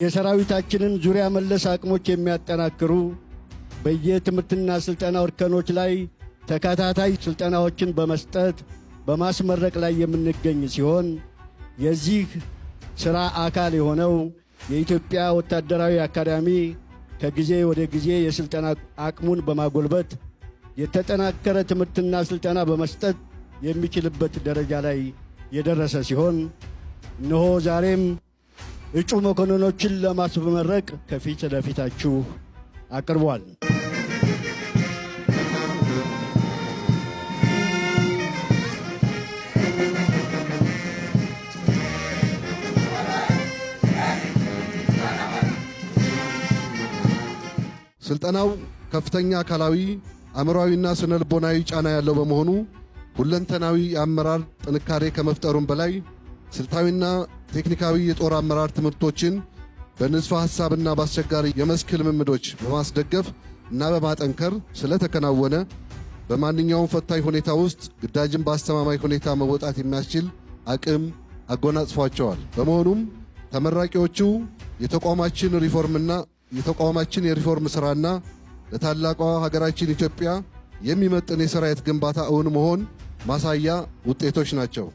የሰራዊታችንን ዙሪያ መለስ አቅሞች የሚያጠናክሩ በየትምህርትና ስልጠና እርከኖች ላይ ተከታታይ ስልጠናዎችን በመስጠት በማስመረቅ ላይ የምንገኝ ሲሆን የዚህ ሥራ አካል የሆነው የኢትዮጵያ ወታደራዊ አካዳሚ ከጊዜ ወደ ጊዜ የስልጠና አቅሙን በማጎልበት የተጠናከረ ትምህርትና ስልጠና በመስጠት የሚችልበት ደረጃ ላይ የደረሰ ሲሆን እነሆ ዛሬም እጩ መኮንኖችን ለማስመረቅ ከፊት ለፊታችሁ አቅርቧል። ስልጠናው ከፍተኛ አካላዊ አእምሯዊና ስነልቦናዊ ጫና ያለው በመሆኑ ሁለንተናዊ የአመራር ጥንካሬ ከመፍጠሩም በላይ ስልታዊና ቴክኒካዊ የጦር አመራር ትምህርቶችን በንድፈ ሐሳብና በአስቸጋሪ የመስክ ልምምዶች በማስደገፍ እና በማጠንከር ስለተከናወነ በማንኛውም ፈታኝ ሁኔታ ውስጥ ግዳጅን በአስተማማኝ ሁኔታ መወጣት የሚያስችል አቅም አጎናጽፏቸዋል። በመሆኑም ተመራቂዎቹ የተቋማችን የሪፎርም ሥራና ለታላቋ ሀገራችን ኢትዮጵያ የሚመጥን የሰራዊት ግንባታ እውን መሆን ማሳያ ውጤቶች ናቸው።